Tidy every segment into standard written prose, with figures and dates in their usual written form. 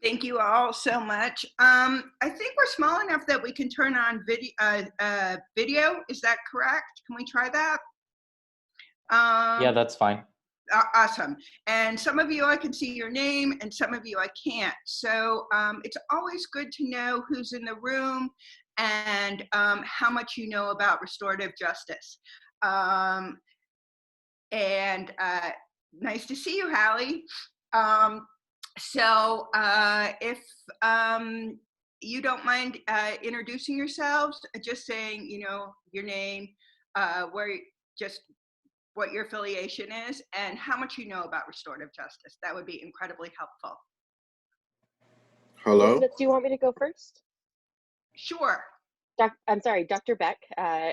Thank you all so much. I think we're small enough that we can turn on video. Is that correct? Can we try that? Yeah, that's fine. Awesome. And some of you I can see your name and some of you I can't. So it's always good to know who's in the room and how much you know about restorative justice. And nice to see you, Hallie. So if you don't mind introducing yourselves, just saying, you know, your name, just what your affiliation is, and how much you know about restorative justice. That would be incredibly helpful. Hello? Elizabeth, do you want me to go first? Sure. I'm sorry, Dr. Beck,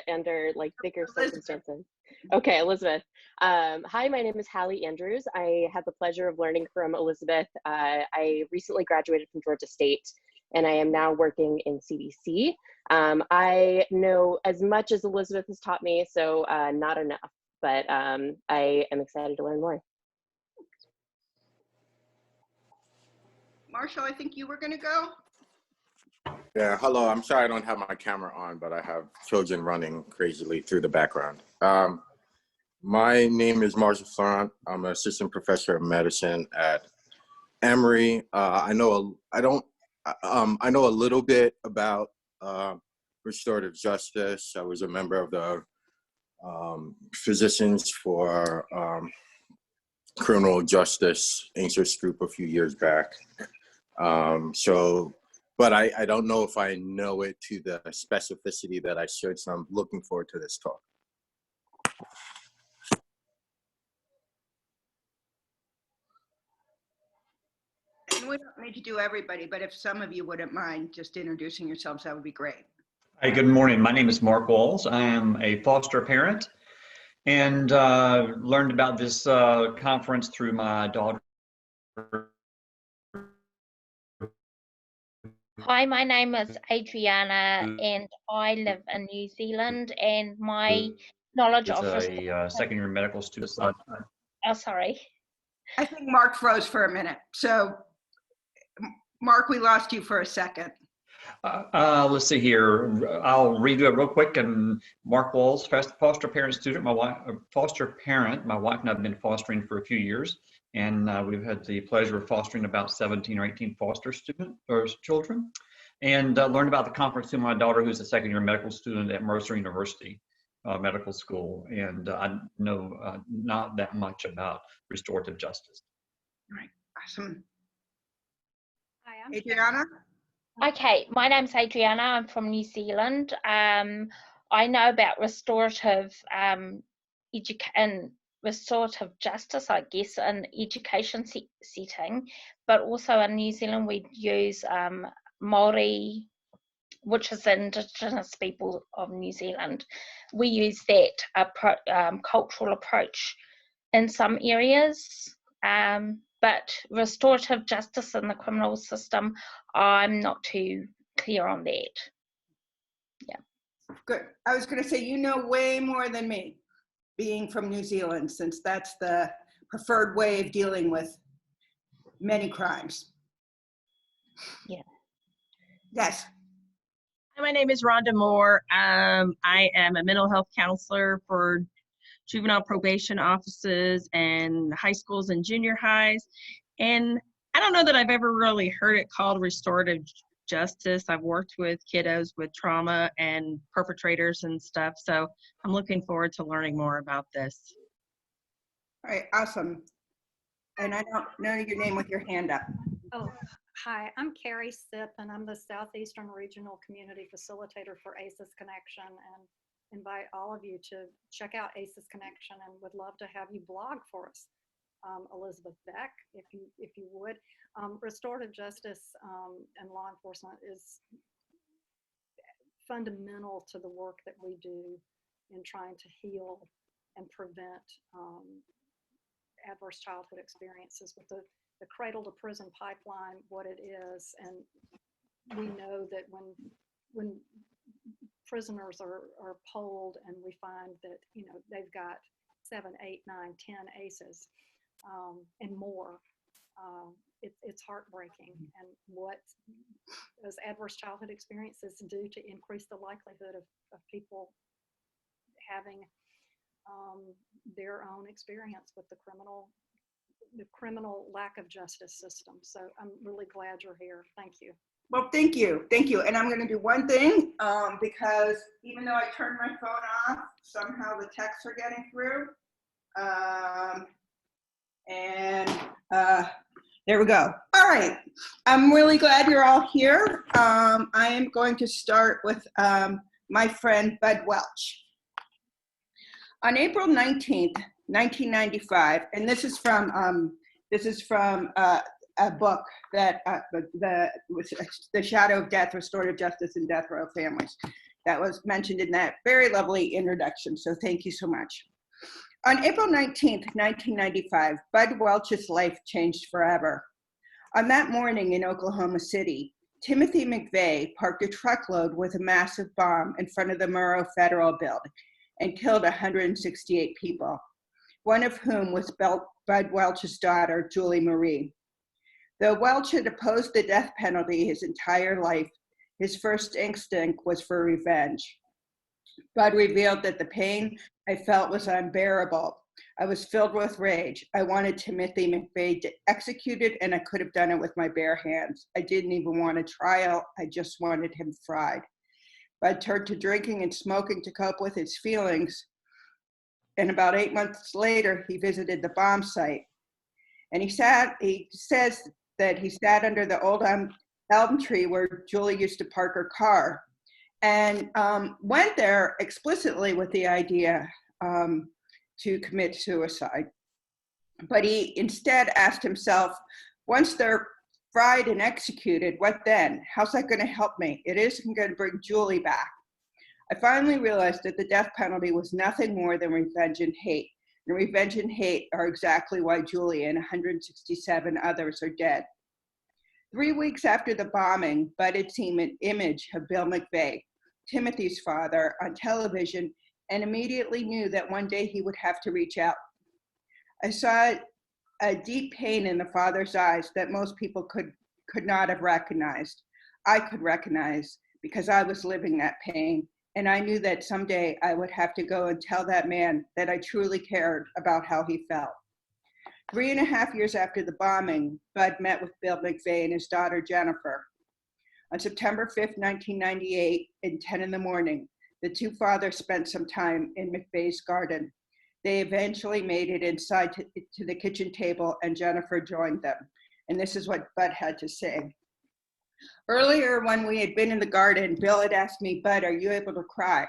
under like bigger circumstances. Okay, Elizabeth. Hi, my name is Hallie Andrews. I had the pleasure of learning from Elizabeth. I recently graduated from Georgia State, and I am now working in CDC. I know as much as Elizabeth has taught me, so not enough, but I am excited to learn more. Marshall, I think you were gonna go. Yeah, hello. I'm sorry I don't have my camera on, but I have children running crazily through the background. My name is Marcia Florent. I'm an assistant professor of medicine at Emory. I know a little bit about restorative justice. I was a member of the Physicians for Criminal Justice interest group a few years back. But I don't know if I know it to the specificity that I should, so I'm looking forward to this talk. And we don't need to do everybody, but if some of you wouldn't mind just introducing yourselves, that would be great. Hi, good morning. My name is Mark Walls. I am a foster parent and learned about this conference through my daughter. Hi, my name is Adriana and I live in New Zealand, and my knowledge of a second-year medical student. Oh, sorry. I think Mark froze for a minute. So Mark, we lost you for a second. Let's see here. I'll redo it real quick. And Mark Walls, foster parent student. My wife, foster parent. My wife and I have been fostering for a few years, and we've had the pleasure of fostering about 17 or 18 foster student or children, and learned about the conference through my daughter, who's a second-year medical student at Mercer University Medical School, and I know not that much about restorative justice. All right, awesome. Hi, I'm Adriana. Okay, my name's Adriana. I'm from New Zealand. I know about restorative restorative justice, I guess, in education setting, but also in New Zealand we use Māori, which is the Indigenous people of New Zealand. We use that cultural approach in some areas. But restorative justice in the criminal system, I'm not too clear on that. Yeah. Good. I was going to say, you know way more than me, being from New Zealand, since that's the preferred way of dealing with many crimes. Yeah. Yes. Hi, my name is Rhonda Moore. I am a mental health counselor for juvenile probation offices and high schools and junior highs. And I don't know that I've ever really heard it called restorative justice. I've worked with kiddos with trauma and perpetrators and stuff. So I'm looking forward to learning more about this. All right, awesome. And I don't know your name with your hand up. Oh, hi, I'm Carrie Sipp, and I'm the Southeastern Regional Community Facilitator for ACES Connection, and invite all of you to check out ACES Connection, and would love to have you blog for us, Elizabeth Beck, if you would. Restorative justice and law enforcement is fundamental to the work that we do in trying to heal and prevent adverse childhood experiences. With the cradle to prison pipeline, what it is, and we know that when prisoners are polled and we find that, you know, they've got 7, 8, 9, 10 ACEs and more, it's heartbreaking, and what those adverse childhood experiences do to increase the likelihood of people having their own experience with the criminal lack of justice system. So I'm really glad you're here. Thank you. Well, thank you. Thank you. And I'm going to do one thing, because even though I turned my phone off, somehow the texts are getting through. There we go. All right. I'm really glad you're all here. I am going to start with my friend Bud Welch. On April 19th, 1995, and this is from a book that The Shadow of Death, Restorative Justice in Death Row Families, that was mentioned in that very lovely introduction. So thank you so much. On April 19th, 1995, Bud Welch's life changed forever. On that morning in Oklahoma City, Timothy McVeigh parked a truckload with a massive bomb in front of the Murrah Federal Building and killed 168 people, one of whom was Bud Welch's daughter, Julie Marie. Though Welch had opposed the death penalty his entire life, his first instinct was for revenge. Bud revealed that the pain I felt was unbearable. I was filled with rage. I wanted Timothy McVeigh executed, and I could have done it with my bare hands. I didn't even want a trial. I just wanted him fried. Bud turned to drinking and smoking to cope with his feelings. And about 8 months later, he visited the bomb site. And he says that he sat under the old elm tree where Julie used to park her car, and went there explicitly with the idea to commit suicide. But he instead asked himself, once they're fried and executed, what then? How's that going to help me? It isn't going to bring Julie back. I finally realized that the death penalty was nothing more than revenge and hate. And revenge and hate are exactly why Julie and 167 others are dead. 3 weeks after the bombing, Bud had seen an image of Bill McVeigh, Timothy's father, on television, and immediately knew that one day he would have to reach out. I saw a deep pain in the father's eyes that most people could not have recognized. I could recognize because I was living that pain, and I knew that someday I would have to go and tell that man that I truly cared about how he felt. 3.5 years after the bombing, Bud met with Bill McVeigh and his daughter Jennifer. On September 5th, 1998, at 10 in the morning, the two fathers spent some time in McVeigh's garden. They eventually made it inside to the kitchen table, and Jennifer joined them. And this is what Bud had to say. Earlier, when we had been in the garden, Bill had asked me, Bud, are you able to cry?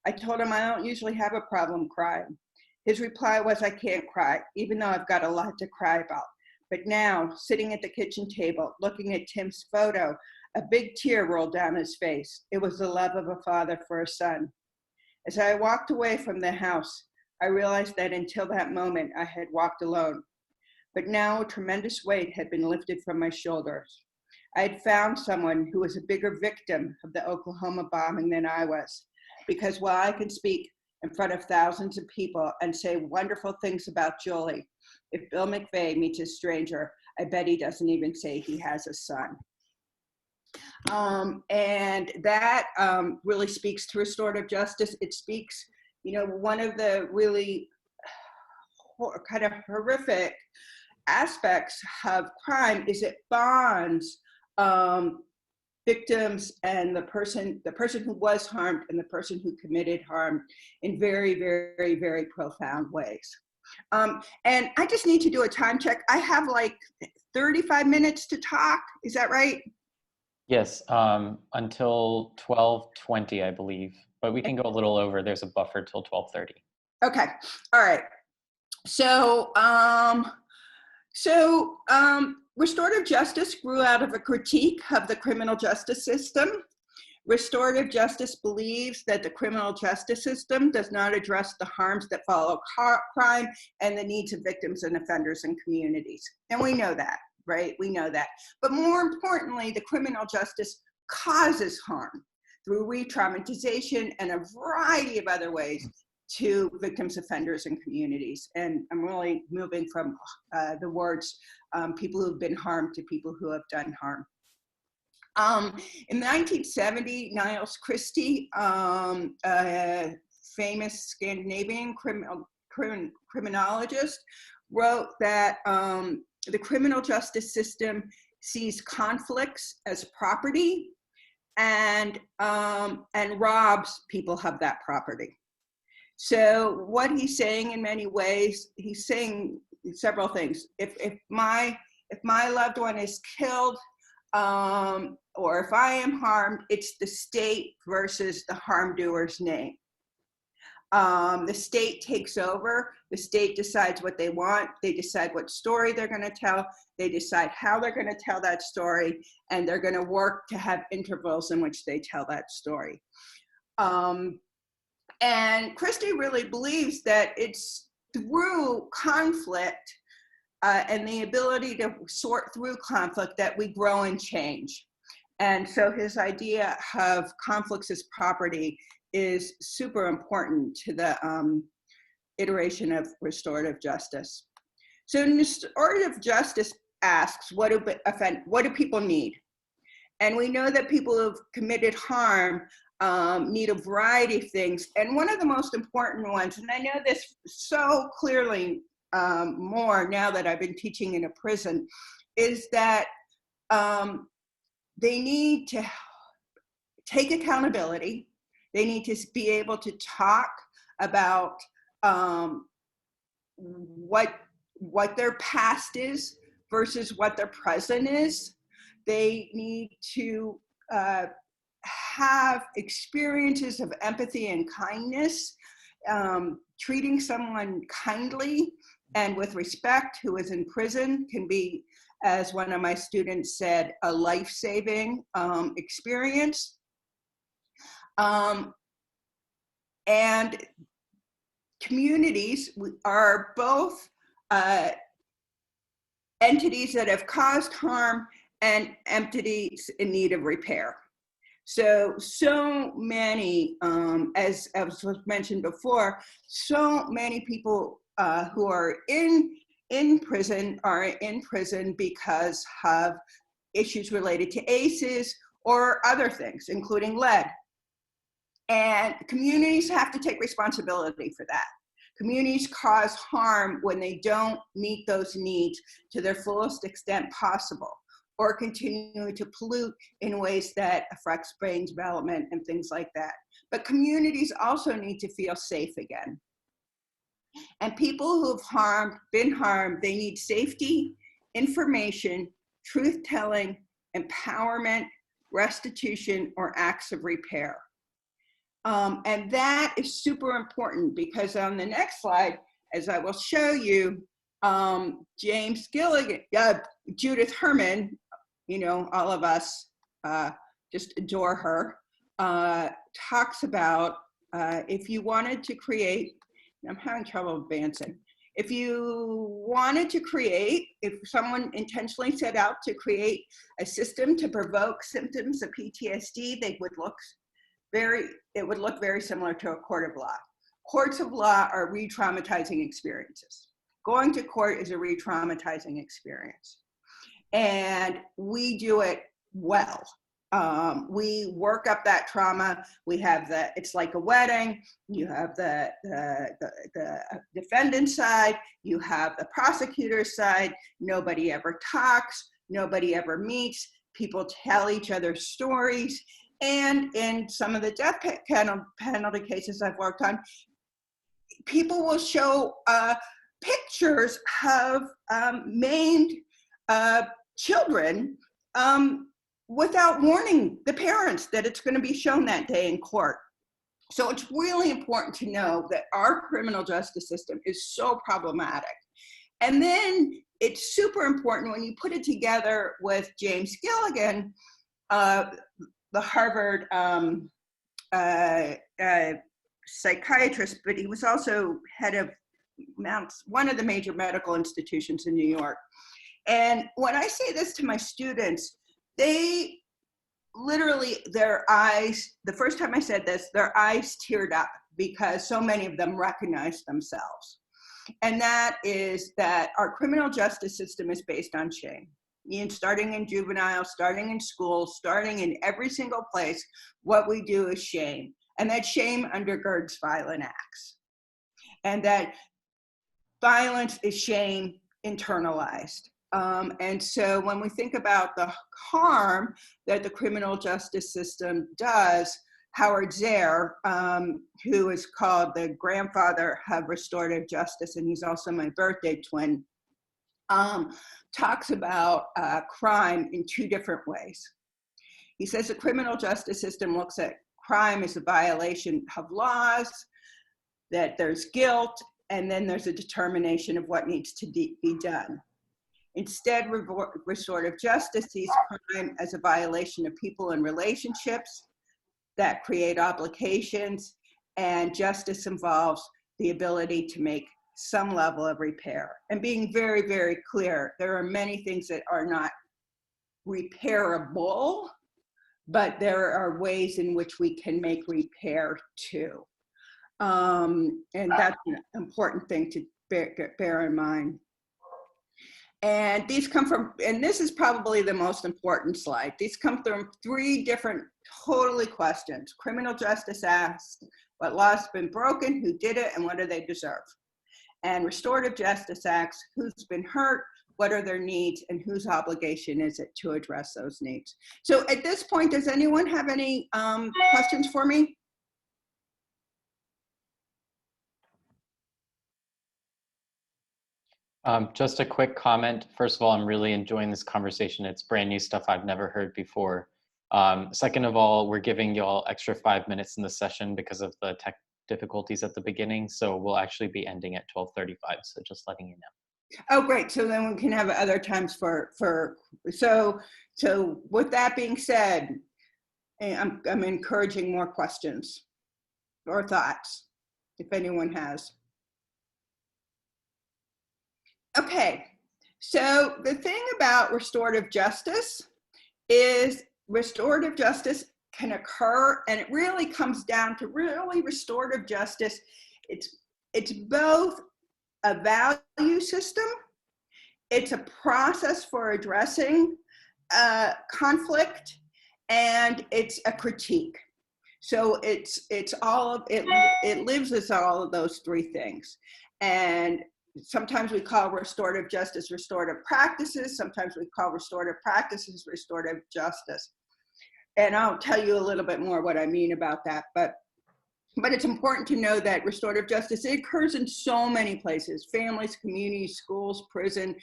I told him I don't usually have a problem crying. His reply was, I can't cry, even though I've got a lot to cry about. But now, sitting at the kitchen table, looking at Tim's photo, a big tear rolled down his face. It was the love of a father for a son. As I walked away from the house, I realized that until that moment, I had walked alone. But now a tremendous weight had been lifted from my shoulders. I had found someone who was a bigger victim of the Oklahoma bombing than I was. Because while I can speak in front of thousands of people and say wonderful things about Julie, if Bill McVeigh meets a stranger, I bet he doesn't even say he has a son. And that really speaks to restorative justice. It speaks, one of the really kind of horrific aspects of crime is it bonds victims and the person who was harmed and the person who committed harm in very, very, very profound ways. And I just need to do a time check. I have like 35 minutes to talk. Is that right? Yes, until 12:20, I believe, but we can go a little over. There's a buffer till 12:30. Okay, all right. So, restorative justice grew out of a critique of the criminal justice system. Restorative justice believes that the criminal justice system does not address the harms that follow crime and the needs of victims and offenders and communities. And we know that, right? We know that. But more importantly, the criminal justice causes harm through re-traumatization and a variety of other ways to victims, offenders, and communities. And I'm really moving from the words people who've been harmed to people who have done harm. In 1970, Niles Christie, a famous Scandinavian criminologist, wrote that the criminal justice system sees conflicts as property and robs people of that property. So what he's saying in many ways, he's saying several things. If my loved one is killed, or if I am harmed, it's the state versus the harm doer's name. The state takes over. The state decides what they want. They decide what story they're going to tell. They decide how they're going to tell that story, and they're going to work to have intervals in which they tell that story. And Christie really believes that it's through conflict and the ability to sort through conflict that we grow and change. And so his idea of conflicts as property is super important to the iteration of restorative justice. So restorative justice asks, what do people need? And we know that people who've committed harm need a variety of things. And one of the most important ones, and I know this so clearly more now that I've been teaching in a prison, is that they need to take accountability. They need to be able to talk about what their past is versus what their present is. They need to have experiences of empathy and kindness, treating someone kindly and with respect who is in prison can be, as one of my students said, a life-saving experience. And communities are both entities that have caused harm and entities in need of repair. So many, as was mentioned before, so many people who are in prison are in prison because of issues related to ACEs or other things, including lead. And communities have to take responsibility for that. Communities cause harm when they don't meet those needs to their fullest extent possible, or continue to pollute in ways that affects brain development and things like that. But communities also need to feel safe again. And people who've been harmed, they need safety, information, truth-telling, empowerment, restitution, or acts of repair. And that is super important because on the next slide, as I will show you, James Gilligan, Judith Herman, you know, all of us just adore her, talks about if you wanted to create, I'm having trouble advancing. If you wanted to create, if someone intentionally set out to create a system to provoke symptoms of PTSD, it would look very similar to a court of law. Courts of law are re-traumatizing experiences. Going to court is a re-traumatizing experience. And we do it well. We work up that trauma. We have it's like a wedding. You have the defendant side, you have the prosecutor side. Nobody ever talks, nobody ever meets. People tell each other stories. And in some of the death penalty cases I've worked on, people will show pictures of maimed children without warning the parents that it's going to be shown that day in court. So it's really important to know that our criminal justice system is so problematic. And then it's super important when you put it together with James Gilligan, the Harvard psychiatrist, but he was also head of one of the major medical institutions in New York. And when I say this to my students, they literally, their eyes, the first time I said this, their eyes teared up because so many of them recognize themselves. And that is that our criminal justice system is based on shame. Starting in juvenile, starting in school, starting in every single place, what we do is shame. And that shame undergirds violent acts. And that violence is shame internalized. And so when we think about the harm that the criminal justice system does, Howard Zare, who is called the grandfather of restorative justice, and he's also my birthday twin, talks about crime in two different ways. He says the criminal justice system looks at crime as a violation of laws, that there's guilt, and then there's a determination of what needs to be done. Instead, restorative justice sees crime as a violation of people and relationships that create obligations, and justice involves the ability to make some level of repair. And being very, very clear, there are many things that are not repairable, but there are ways in which we can make repair too. And that's an important thing to bear in mind. And these come from, and this is probably the most important slide. These come from three different totally questions. Criminal justice asks, what laws have been broken, who did it, and what do they deserve? And restorative justice asks, who's been hurt, what are their needs, and whose obligation is it to address those needs? So at this point, does anyone have any questions for me? Just a quick comment. First of all, I'm really enjoying this conversation. It's brand new stuff I've never heard before. Second of all, we're giving y'all extra 5 minutes in the session because of the tech difficulties at the beginning. So we'll actually be ending at 12:35. So just letting you know. Oh, great. So then we can have other times so with that being said, I'm encouraging more questions or thoughts, if anyone has. Okay, so the thing about restorative justice is restorative justice can occur, and it really comes down to restorative justice. It's both a value system, it's a process for addressing conflict, and it's a critique. So it's all of it. It lives as all of those three things. And sometimes we call restorative justice restorative practices. Sometimes we call restorative practices restorative justice. And I'll tell you a little bit more what I mean about that. But it's important to know that restorative justice, it occurs in so many places: families, communities, schools, prison.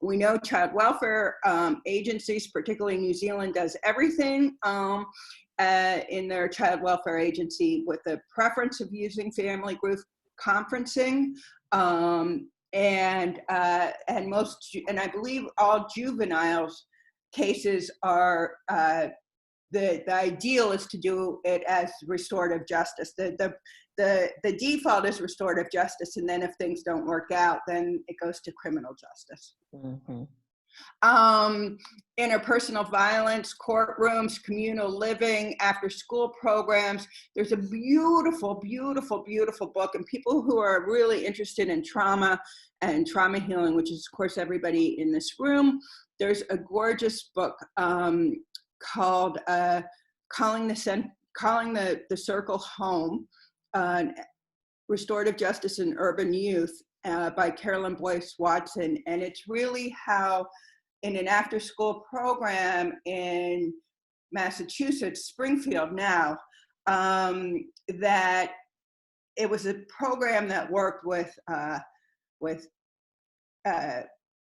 We know child welfare agencies, particularly New Zealand, does everything in their child welfare agency with the preference of using family group conferencing. And I believe all juveniles cases are, the ideal is to do it as restorative justice. The default is restorative justice, and then if things don't work out, then it goes to criminal justice. Mm-hmm. Interpersonal violence, courtrooms, communal living, after school programs. There's a beautiful, beautiful, beautiful book, and people who are really interested in trauma and trauma healing, which is of course everybody in this room, there's a gorgeous book called Calling the Circle Home, Restorative Justice in Urban Youth, by Carolyn Boyce Watson. And it's really how in an after-school program in Massachusetts, Springfield now, that it was a program that worked with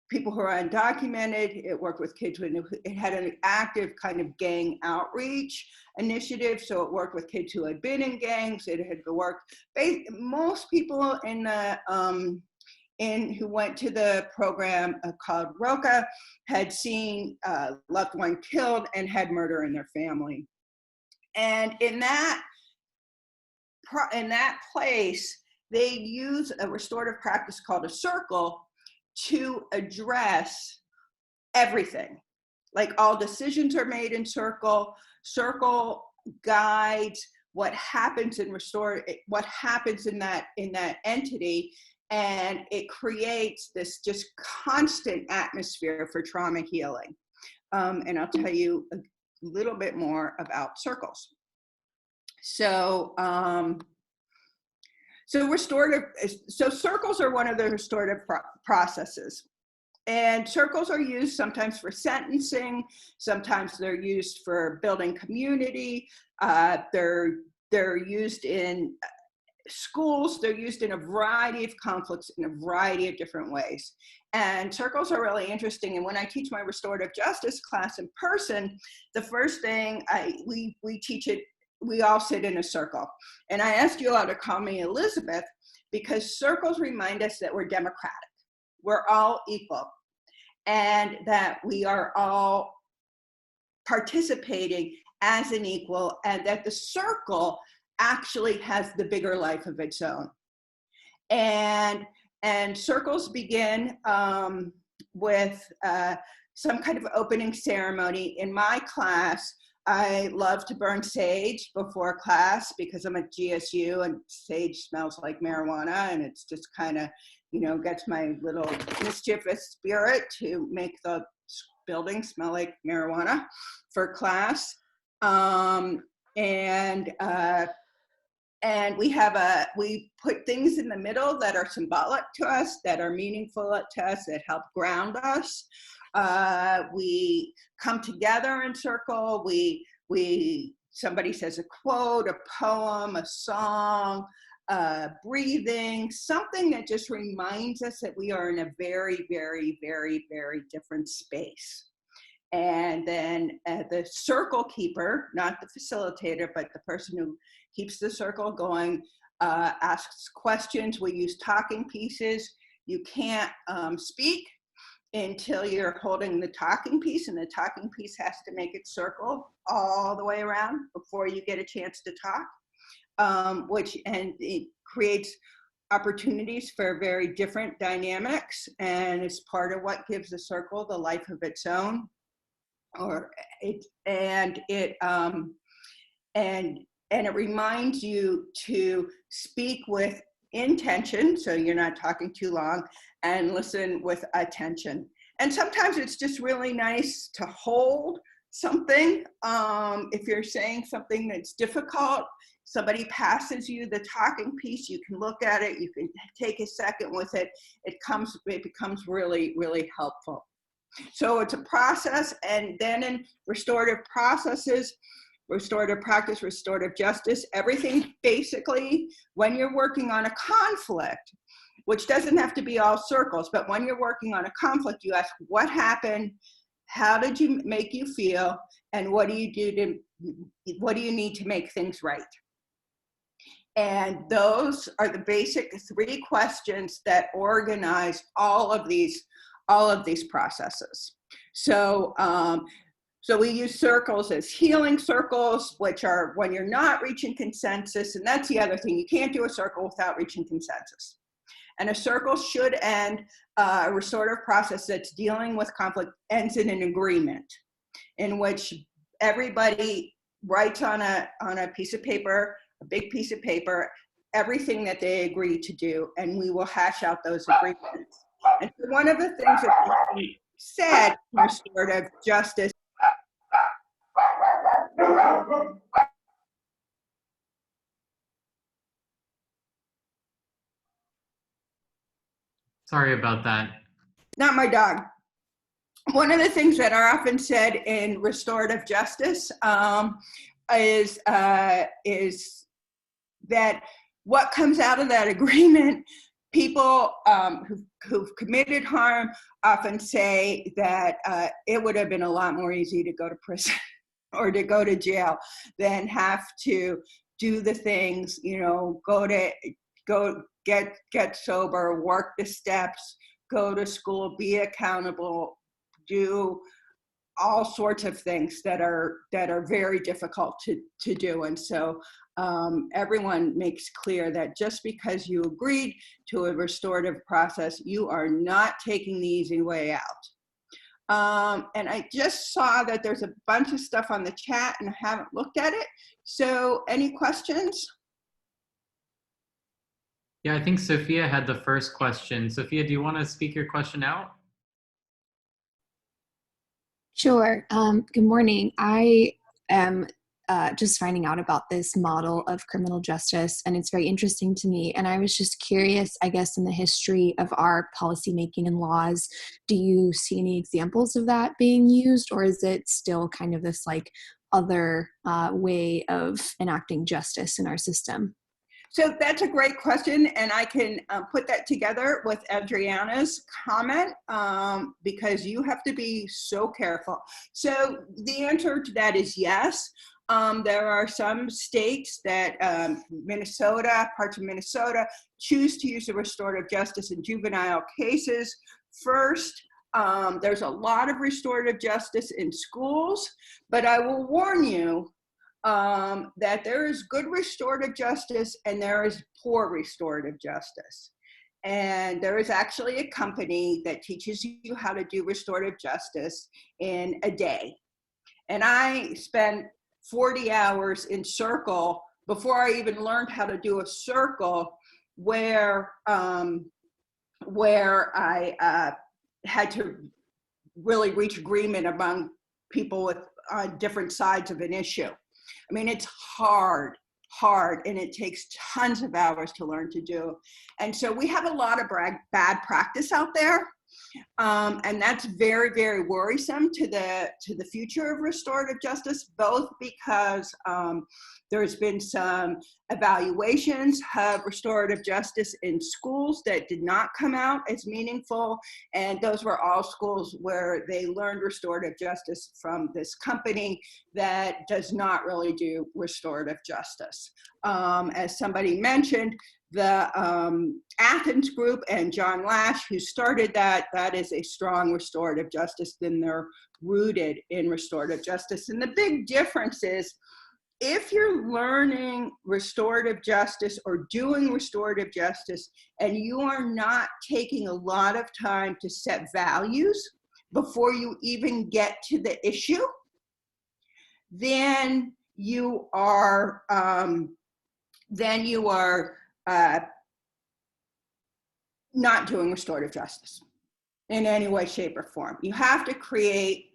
people who are undocumented. It worked with kids it had an active kind of gang outreach initiative. So it worked with kids who had been in gangs. It had worked, most people in the, who went to the program called ROCA had seen loved one killed and had murder in their family. And in that place, they use a restorative practice called a circle to address everything. Like all decisions are made in circle guides, what happens in what happens in that entity, and it creates this just constant atmosphere for trauma healing. And I'll tell you a little bit more about circles. So, so circles are one of the restorative processes. And circles are used sometimes for sentencing, sometimes they're used for building community, they're used in schools, they're used in a variety of conflicts in a variety of different ways. And circles are really interesting. And when I teach my restorative justice class in person, the first thing we teach it, we all sit in a circle. And I ask you all to call me Elizabeth because circles remind us that we're democratic. We're all equal, and that we are all participating as an equal, and that the circle actually has the bigger life of its own. And circles begin with some kind of opening ceremony. In my class, I love to burn sage before class because I'm at GSU and sage smells like marijuana, and it's just kind of, you know, gets my little mischievous spirit to make the building smell like marijuana for class. And we put things in the middle that are symbolic to us, that are meaningful to us, that help ground us. We come together in circle. Somebody says a quote, a poem, a song, breathing, something that just reminds us that we are in a very, very, very, very different space. And then the circle keeper, not the facilitator, but the person who keeps the circle going, asks questions. We use talking pieces. You can't speak until you're holding the talking piece, and the talking piece has to make its circle all the way around before you get a chance to talk, and it creates opportunities for very different dynamics, and it's part of what gives a circle the life of its own. And it reminds you to speak with intention, so you're not talking too long, and listen with attention. And sometimes it's just really nice to hold something. If you're saying something that's difficult, somebody passes you the talking piece, you can look at it, you can take a second with it, it becomes really, really helpful. So it's a process. And then in restorative processes, restorative practice, restorative justice, everything basically, when you're working on a conflict, which doesn't have to be all circles, but when you're working on a conflict, you ask, what happened? How did you make you feel? And what do you need to make things right? And those are the basic 3 questions that organize all of these processes. So, so we use circles as healing circles, which are when you're not reaching consensus, and that's the other thing. You can't do a circle without reaching consensus. And a circle should end, a restorative process that's dealing with conflict ends in an agreement in which everybody writes on a piece of paper, a big piece of paper, everything that they agree to do, and we will hash out those agreements. And so one of the things that we said in restorative justice Sorry about that. Not my dog. One of the things that are often said in restorative justice is that what comes out of that agreement, people who've committed harm often say that it would have been a lot more easy to go to prison or to go to jail than have to do the things, you know, go get sober, work the steps, go to school, be accountable, do all sorts of things that are very difficult to do. And so everyone makes clear that just because you agreed to a restorative process, you are not taking the easy way And I just saw that there's a bunch of stuff on the chat and I haven't looked at it. So any questions? Yeah, I think Sophia had the first question. Sophia, do you want to speak your question out? Sure. Good morning. I am just finding out about this model of criminal justice, and it's very interesting to me. And I was just curious, I guess, in the history of our policymaking and laws, do you see any examples of that being used, or is it still kind of this like other way of enacting justice in our system? So that's a great question, and I can put that together with Adriana's comment because you have to be so careful. So the answer to that is yes. There are some states that Minnesota, parts of Minnesota, choose to use the restorative justice in juvenile cases first. There's a lot of restorative justice in schools, but I will warn you that there is good restorative justice and there is poor restorative justice. And there is actually a company that teaches you how to do restorative justice in a day. And I spent 40 hours in circle before I even learned how to do a circle where I had to really reach agreement among people with different sides of an issue. I mean, it's hard, and it takes tons of hours to learn to do. And so we have a lot of bad practice out there. And that's very, very worrisome to the future of restorative justice, both because there's been some evaluations of restorative justice in schools that did not come out as meaningful, and those were all schools where they learned restorative justice from this company that does not really do restorative justice. As somebody mentioned, the Athens group and John Lash, who started that is a strong restorative justice, then they're rooted in restorative justice. And the big difference is if you're learning restorative justice or doing restorative justice and you are not taking a lot of time to set values before you even get to the issue, then you are not doing restorative justice in any way, shape, or form. You have to create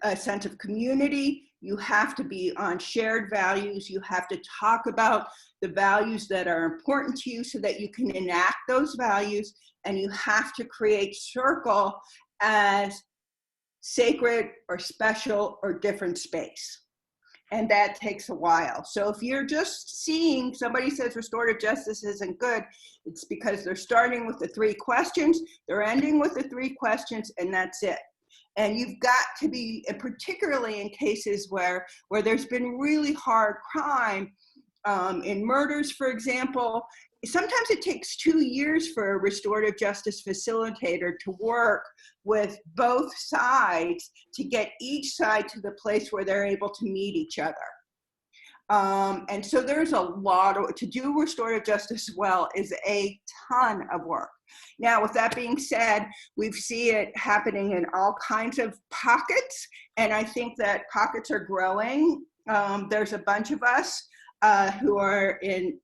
a sense of community. You have to be on shared values. You have to talk about the values that are important to you so that you can enact those values. And you have to create circle as sacred or special or different space. And that takes a while. So if you're just seeing somebody says restorative justice isn't good, it's because they're starting with the 3 questions, they're ending with the 3 questions, and that's it. And you've got to be, particularly in cases where there's been really hard crime, in murders, for example, sometimes it takes 2 years for a restorative justice facilitator to work with both sides to get each side to the place where they're able to meet each other. And so there's a lot to do restorative justice well is a ton of work. Now, with that being said, we see it happening in all kinds of pockets, and I think that pockets are growing. There's a bunch of us who are in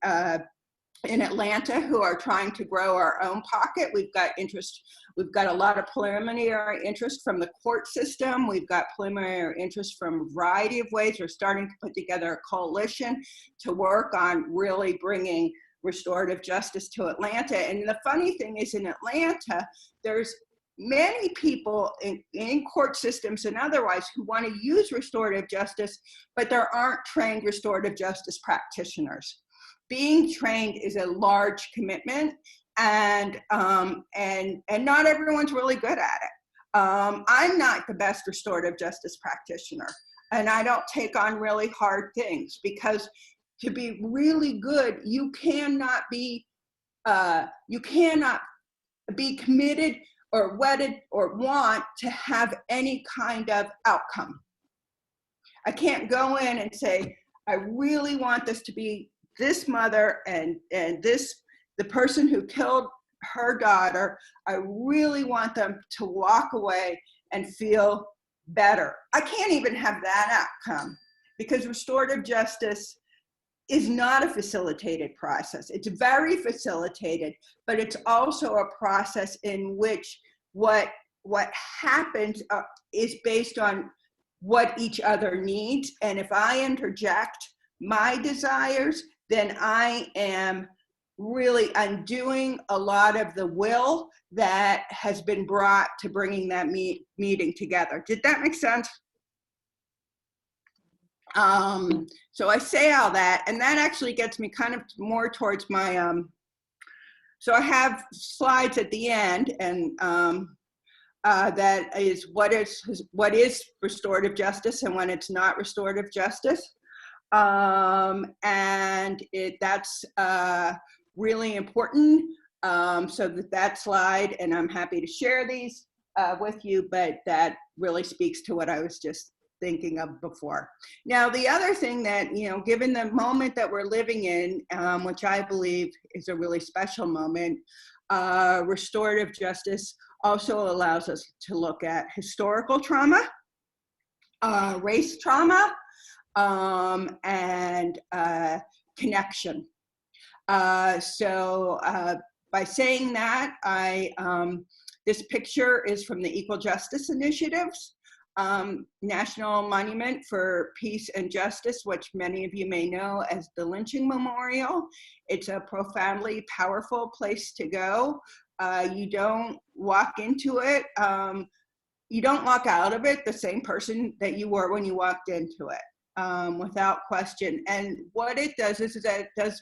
Atlanta who are trying to grow our own pocket. We've got interest. We've got a lot of preliminary interest from the court system. We've got preliminary interest from a variety of ways. We're starting to put together a coalition to work on really bringing restorative justice to Atlanta. And the funny thing is, in Atlanta, there's many people in court systems and otherwise who want to use restorative justice, but there aren't trained restorative justice practitioners. Being trained is a large commitment, and not everyone's really good at it. I'm not the best restorative justice practitioner, and I don't take on really hard things because to be really good, you cannot be committed or wedded or want to have any kind of outcome. I can't go in and say, I really want this to be this mother and the person who killed her daughter, I really want them to walk away and feel better. I can't even have that outcome because restorative justice is not a facilitated process. It's very facilitated, but it's also a process in which what happens is based on what each other needs. And if I interject my desires, then I am really undoing a lot of the will that has been brought to bringing that meeting together. Did that make sense? So I say all that, and that actually gets me kind of more towards my, so I have slides at the end, and that is what is restorative justice and when it's not restorative justice. And that's really important. So that slide, and I'm happy to share these with you, but that really speaks to what I was just thinking of before. Now, the other thing that, you know, given the moment that we're living in, which I believe is a really special moment, restorative justice also allows us to look at historical trauma, race trauma, and connection. So by saying that, this picture is from the Equal Justice Initiative's National Monument for Peace and Justice, which many of you may know as the Lynching Memorial. It's a profoundly powerful place to go. You don't walk into it, you don't walk out of it the same person that you were when you walked into it, without question. And what it does is that it does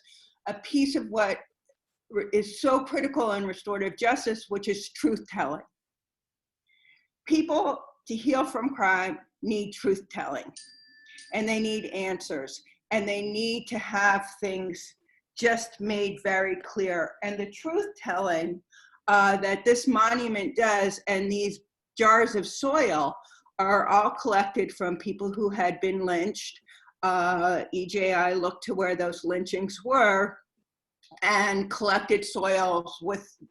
a piece of what is so critical in restorative justice, which is truth-telling. People, to heal from crime, need truth-telling, and they need answers, and they need to have things just made very clear. And the truth-telling that this monument does, and these jars of soil are all collected from people who had been lynched. EJI looked to where those lynchings were and collected soils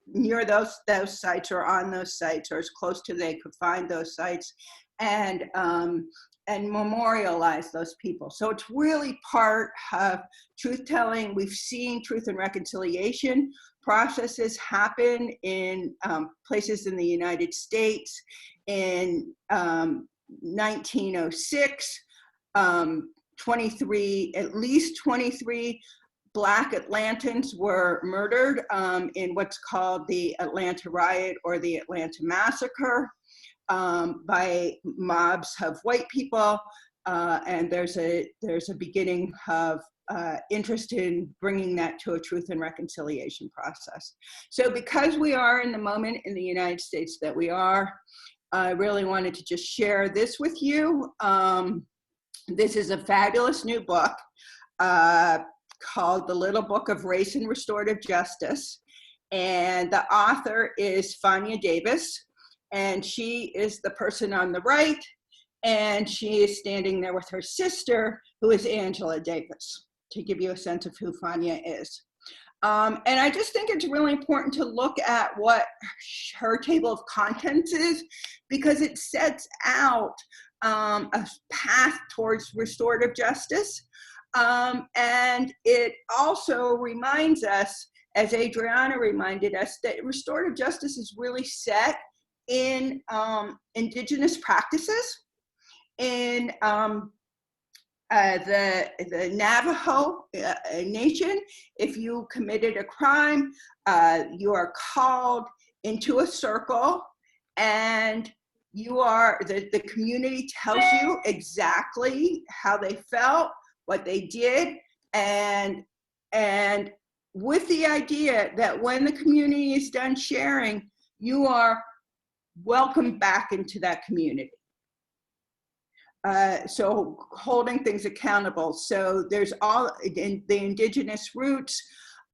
near those sites or on those sites or as close to they could find those sites, and memorialize those people. So it's really part of truth-telling. We've seen truth and reconciliation processes happen in places in the United States. In 1906, at least 23 Black Atlantans were murdered in what's called the Atlanta Riot or the Atlanta Massacre by mobs of white people, and there's a beginning of interest in bringing that to a truth and reconciliation process. So because we are in the moment in the United States that we are, I really wanted to just share this with you. This is a fabulous new book called The Little Book of Race and Restorative Justice. And the author is Fania Davis, and she is the person on the right, and she is standing there with her sister, who is Angela Davis, to give you a sense of who Fania is. And I just think it's really important to look at what her table of contents is, because it sets out a path towards restorative justice. And it also reminds us, as Adriana reminded us, that restorative justice is really set in indigenous practices. In the Navajo Nation, if you committed a crime, you are called into a circle, and the community tells you exactly how they felt, what they did, and with the idea that when the community is done sharing, you are welcomed back into that community. So holding things accountable. So there's all the indigenous roots,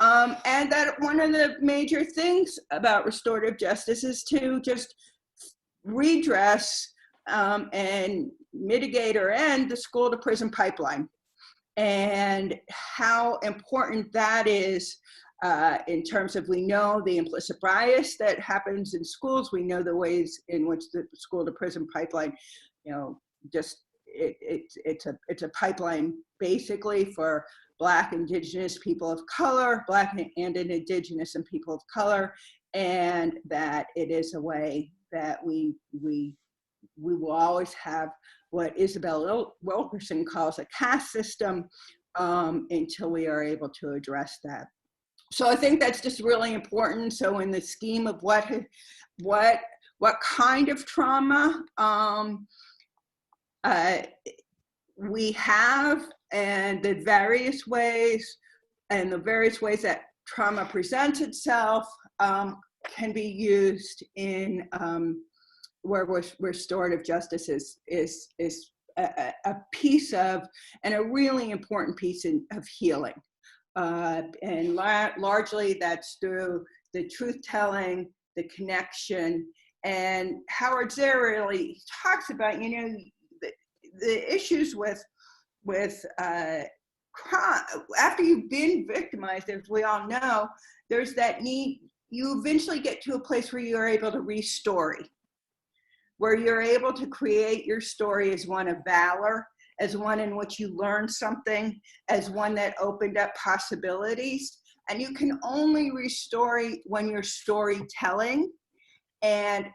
and that one of the major things about restorative justice is to just redress and mitigate or end the school to prison pipeline, and how important that is in terms of, we know the implicit bias that happens in schools. We know the ways in which the school to prison pipeline, you know, just it's a pipeline basically for Black, Indigenous people of color, Black and Indigenous and people of color, and that it is a way that we will always have what Isabel Wilkerson calls a caste system until we are able to address that. So I think that's just really important. So in the scheme of what kind of trauma we have, and the various ways that trauma presents itself can be used in where restorative justice is a piece of, and a really important piece of healing. And largely that's through the truth telling, the connection, and Howard Zare really talks about, you know, the issues with crime. After you've been victimized, as we all know, there's that need, you eventually get to a place where you're able to re-story, where you're able to create your story as one of valor, as one in which you learned something, as one that opened up possibilities. And you can only restore when you're storytelling. And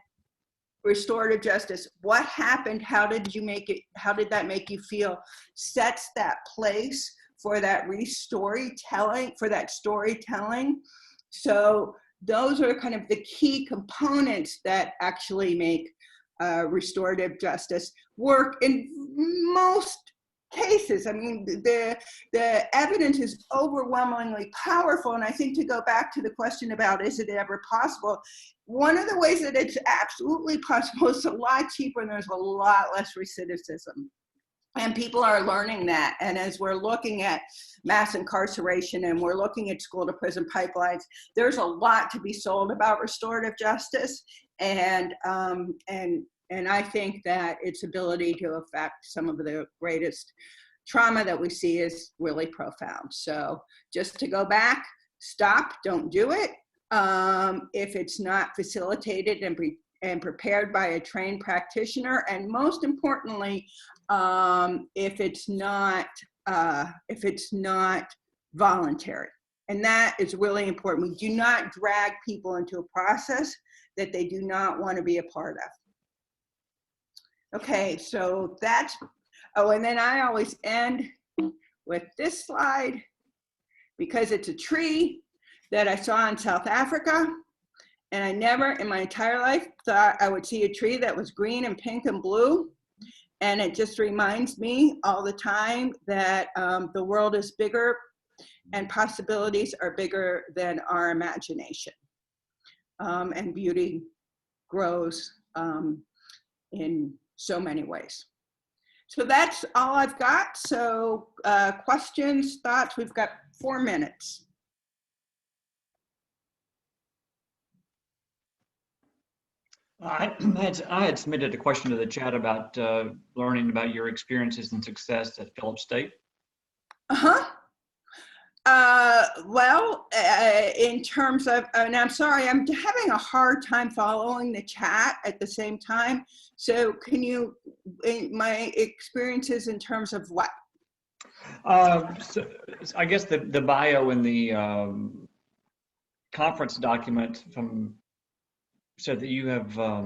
restorative justice, what happened, how did you make it, how did that make you feel, sets that place for that storytelling. So those are kind of the key components that actually make restorative justice work in most cases. I mean, the evidence is overwhelmingly powerful. And I think, to go back to the question about, is it ever possible? One of the ways that it's absolutely possible is a lot cheaper, and there's a lot less recidivism. And people are learning that. And as we're looking at mass incarceration and we're looking at school to prison pipelines, there's a lot to be sold about restorative justice. And I think that its ability to affect some of the greatest trauma that we see is really profound. So just to go back, stop, don't do it. If it's not facilitated and prepared by a trained practitioner, and most importantly, if it's not voluntary. And that is really important. We do not drag people into a process that they do not want to be a part of. Okay, so that's, oh, and then I always end with this slide, because it's a tree that I saw in South Africa. And I never in my entire life thought I would see a tree that was green and pink and blue. And it just reminds me all the time that the world is bigger and possibilities are bigger than our imagination. And beauty grows in so many ways. So that's all I've got. So questions, thoughts, we've got 4 minutes. I had submitted a question to the chat about learning about your experiences and success at Phillips State. Well, in terms of, and I'm sorry, I'm having a hard time following the chat at the same time. So can you, my experiences in terms of what? So I guess the bio in the conference document said that you have, I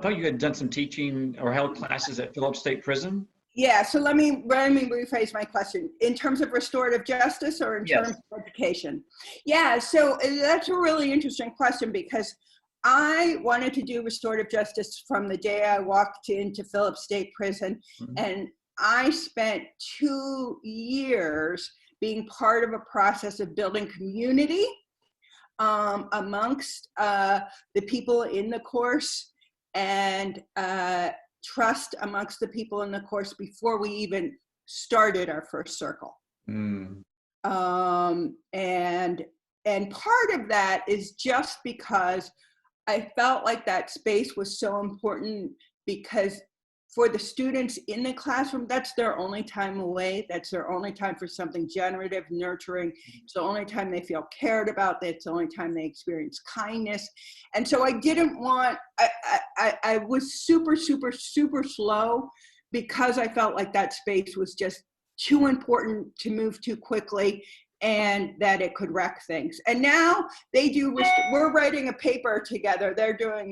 thought you had done some teaching or held classes at Phillips State Prison. Yeah, so let me rephrase my question. In terms of restorative justice, or in terms of education? Yeah, so that's a really interesting question, because I wanted to do restorative justice from the day I walked into Phillips State Prison. Mm-hmm. And I spent 2 years being part of a process of building community amongst the people in the course, and trust amongst the people in the course before we even started our first circle. And part of that is just because I felt like that space was so important, because for the students in the classroom, that's their only time away. That's their only time for something generative, nurturing. It's the only time they feel cared about. It's the only time they experience kindness. And so I didn't want, I was super, super, super slow because I felt like that space was just too important to move too quickly and that it could wreck things. And now we're writing a paper together. They do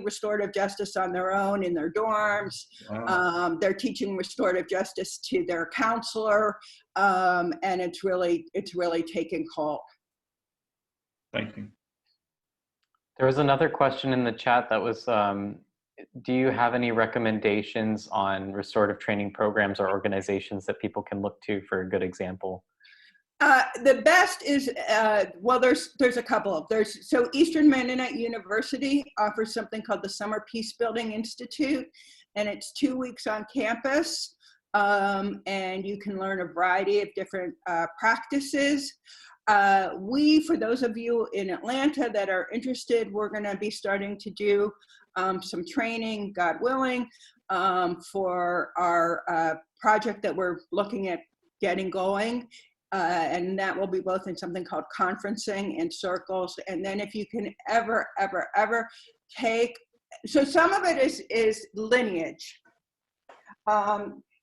restorative justice on their own in their dorms. Wow. They're teaching restorative justice to their counselor. And it's really taking hold. Thank you. There was another question in the chat that was, do you have any recommendations on restorative training programs or organizations that people can look to for a good example? The best is, well, there's a couple. So Eastern Mennonite University offers something called the Summer Peace Building Institute, and it's 2 weeks on campus, and you can learn a variety of different practices. For those of you in Atlanta that are interested, we're going to be starting to do some training, God willing, for our project that we're looking at getting going. And that will be both in something called conferencing and circles. And then if you can ever take, so some of it is lineage.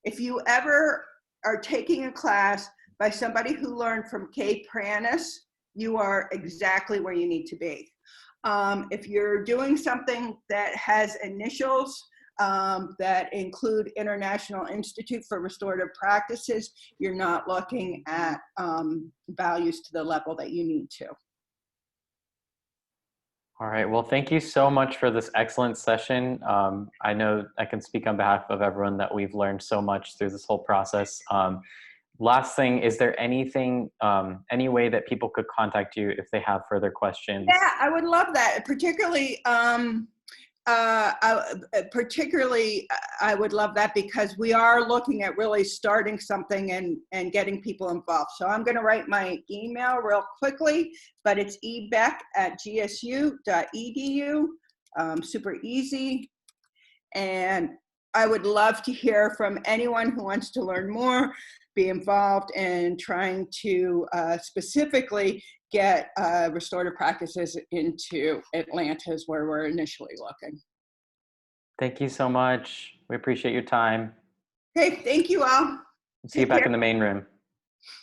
If you ever are taking a class by somebody who learned from Kay Pranis, you are exactly where you need to be. If you're doing something that has initials that include International Institute for Restorative Practices, you're not looking at values to the level that you need to. All right, well, thank you so much for this excellent session. I know I can speak on behalf of everyone that we've learned so much through this whole process. Last thing, is there anything, any way that people could contact you if they have further questions? Yeah, I would love that. Particularly, I would love that because we are looking at really starting something and getting people involved. So I'm going to write my email real quickly, but it's ebeck@gsu.edu, super easy. And I would love to hear from anyone who wants to learn more, be involved in trying to specifically get restorative practices into Atlanta's where we're initially looking. Thank you so much. We appreciate your time. Okay, thank you all. See you back in the main room.